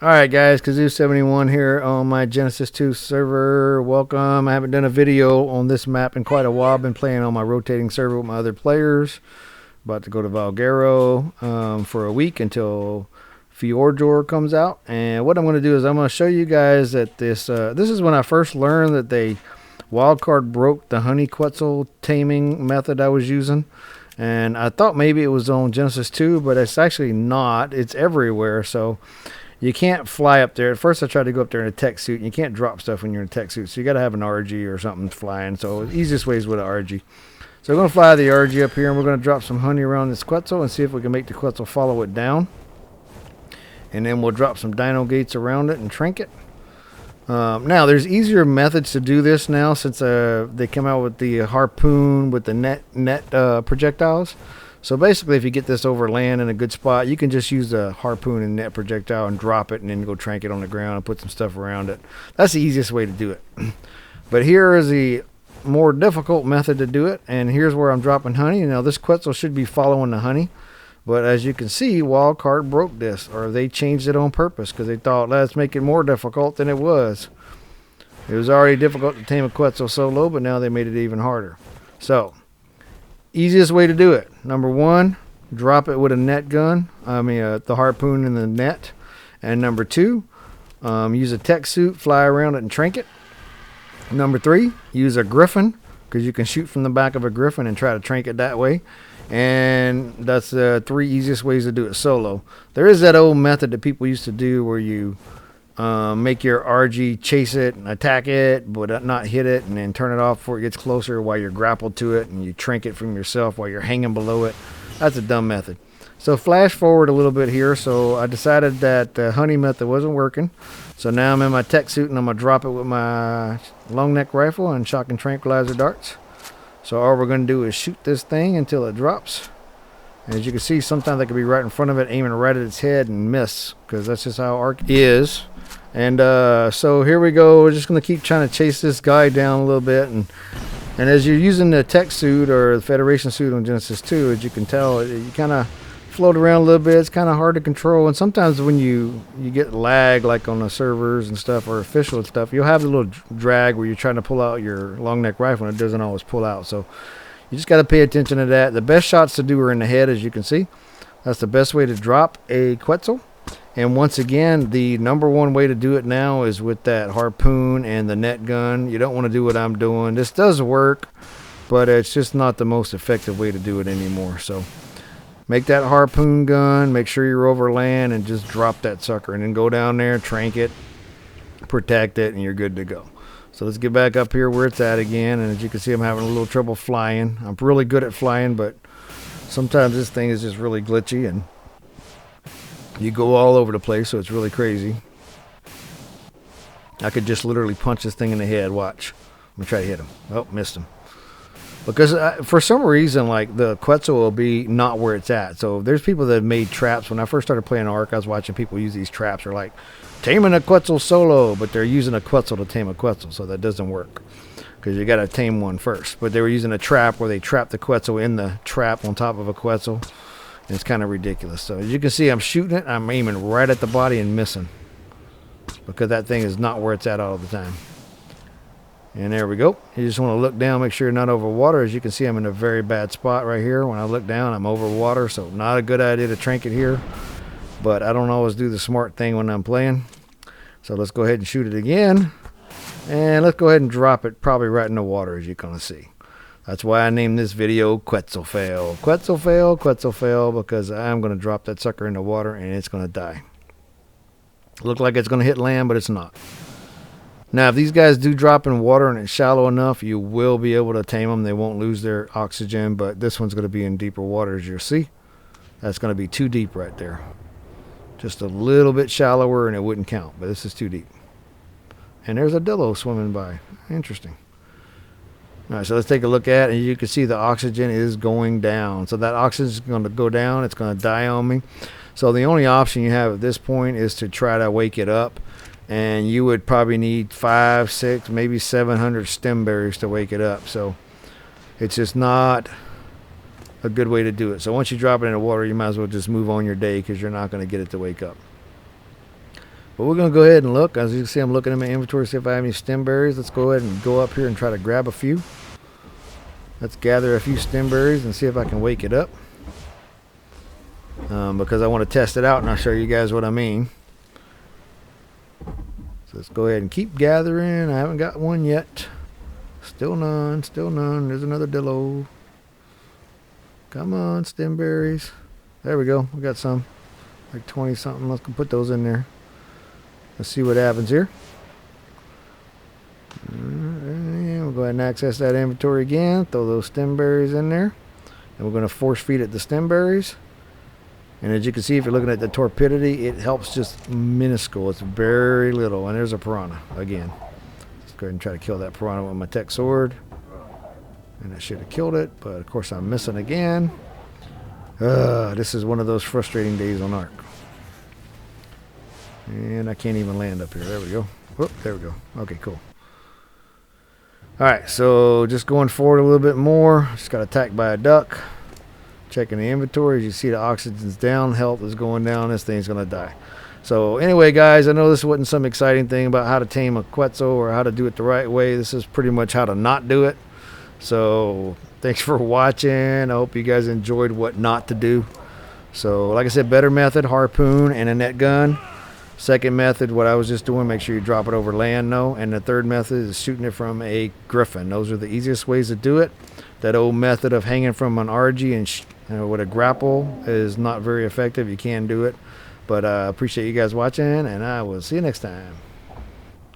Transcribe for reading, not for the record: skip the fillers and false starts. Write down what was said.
Alright guys, Kazoo71 here on my Genesis 2 server. Welcome. I haven't done a video on this map in quite a while. I've been playing on my rotating server with my other players. About to go to Valguero for a week until Fjordjor comes out. And what I'm going to do is I'm going to show you guys that this is when I first learned that Wildcard broke the honey Quetzal taming method I was using. And I thought maybe it was on Genesis 2, but it's actually not. It's everywhere, so you can't fly up there. At first I tried to go up there in a tech suit, and you can't drop stuff when you're in a tech suit, so you got to have an RG or something flying. So the easiest way is with an RG. So we're going to fly the RG up here, and we're going to drop some honey around this Quetzal and see if we can make the Quetzal follow it down. And then we'll drop some dino gates around it and trinket. Now, there's easier methods to do this now since they come out with the harpoon with the net projectiles. So basically, if you get this over land in a good spot, you can just use a harpoon and net projectile and drop it and then go trank it on the ground and put some stuff around it. That's the easiest way to do it. But here is the more difficult method to do it, and here's where I'm dropping honey. Now, this Quetzal should be following the honey, but as you can see, Wildcard broke this, or they changed it on purpose because they thought, let's make it more difficult than it was. It was already difficult to tame a Quetzal solo, but now they made it even harder. So, easiest way to do it. Number one, drop it with a net gun. The harpoon in the net. And number two, use a tech suit, fly around it and trank it. Number three, use a griffin, because you can shoot from the back of a griffin and try to trank it that way. And that's the three easiest ways to do it solo. There is that old method that people used to do where you make your RG chase it and attack it, but not hit it, and then turn it off before it gets closer while you're grappled to it, and you trank it from yourself while you're hanging below it. That's a dumb method. So flash forward a little bit here. So I decided that the honey method wasn't working. So now I'm in my tech suit, and I'm going to drop it with my long neck rifle and shock and tranquilizer darts. So all we're going to do is shoot this thing until it drops. And as you can see, sometimes I could be right in front of it, aiming right at its head and miss, because that's just how arc is. And so here we go. We're just going to keep trying to chase this guy down a little bit. And as you're using the tech suit or the Federation suit on Genesis 2, as you can tell, you kind of float around a little bit. It's kind of hard to control. And sometimes when you get lag, like on the servers and stuff, or official and stuff, you'll have a little drag where you're trying to pull out your long neck rifle and it doesn't always pull out. So you just got to pay attention to that. The best shots to do are in the head, as you can see. That's the best way to drop a Quetzal. And once again, the number one way to do it now is with that harpoon and the net gun. You don't want to do what I'm doing. This does work, but it's just not the most effective way to do it anymore. So make that harpoon gun, make sure you're over land, and just drop that sucker. And then go down there, trank it, protect it, and you're good to go. So let's get back up here where it's at again. And as you can see, I'm having a little trouble flying. I'm really good at flying, but sometimes this thing is just really glitchy, and you go all over the place, so it's really crazy. I could just literally punch this thing in the head. Watch. I'm going to try to hit him. Oh, missed him. Because for some reason, like, the Quetzal will be not where it's at. So there's people that have made traps. When I first started playing Ark, I was watching people use these traps. They're like, taming a Quetzal solo, but they're using a Quetzal to tame a Quetzal, so that doesn't work. Because you got to tame one first. But they were using a trap where they trapped the Quetzal in the trap on top of a Quetzal. It's kind of ridiculous. So as you can see, I'm shooting it. I'm aiming right at the body and missing, because that thing is not where it's at all the time. And there we go. You just want to look down, make sure you're not over water. As you can see, I'm in a very bad spot right here. When I look down, I'm over water, so not a good idea to trank it here. But I don't always do the smart thing when I'm playing. So let's go ahead and shoot it again. And let's go ahead and drop it probably right in the water, as you can see. That's why I named this video Quetzal Fail. Quetzal Fail, Quetzal Fail, because I'm going to drop that sucker in the water and it's going to die. Look like it's going to hit land, but it's not. Now, if these guys do drop in water and it's shallow enough, you will be able to tame them. They won't lose their oxygen, but this one's going to be in deeper water, as you'll see. That's going to be too deep right there. Just a little bit shallower and it wouldn't count, but this is too deep. And there's a dillo swimming by. Interesting. All right, so let's take a look at it, and you can see the oxygen is going down. So that oxygen is going to go down. It's going to die on me. So the only option you have at this point is to try to wake it up, and you would probably need 5, 6, maybe 700 stem berries to wake it up. So it's just not a good way to do it. So once you drop it in the water, you might as well just move on your day, because you're not going to get it to wake up. But we're going to go ahead and look. As you can see, I'm looking at my inventory to see if I have any stem berries. Let's go ahead and go up here and try to grab a few. Let's gather a few stem berries and see if I can wake it up. Because I want to test it out and I'll show you guys what I mean. So let's go ahead and keep gathering. I haven't got one yet. Still none, still none. There's another dillo. Come on, stem berries. There we go. We got some. Like 20 something. Let's go put those in there. Let's see what happens here. And we'll go ahead and access that inventory again. Throw those stem berries in there. And we're going to force feed it the stem berries. And as you can see, if you're looking at the torpidity, it helps just minuscule. It's very little. And there's a piranha again. Let's go ahead and try to kill that piranha with my tech sword. And I should have killed it, but of course I'm missing again. This is one of those frustrating days on Ark. And I can't even land up here. There we go. Whoop, there we go. Okay, cool. Alright, so just going forward a little bit more. Just got attacked by a duck. Checking the inventory. As you see, the oxygen's down. Health is going down. This thing's going to die. So anyway, guys, I know this wasn't some exciting thing about how to tame a Quetzal or how to do it the right way. This is pretty much how to not do it. So thanks for watching. I hope you guys enjoyed what not to do. So like I said, better method, harpoon and a net gun. Second method, what I was just doing, make sure you drop it over land, no. And the third method is shooting it from a griffin. Those are the easiest ways to do it. That old method of hanging from an RG and with a grapple is not very effective. You can do it. But I appreciate you guys watching, and I will see you next time.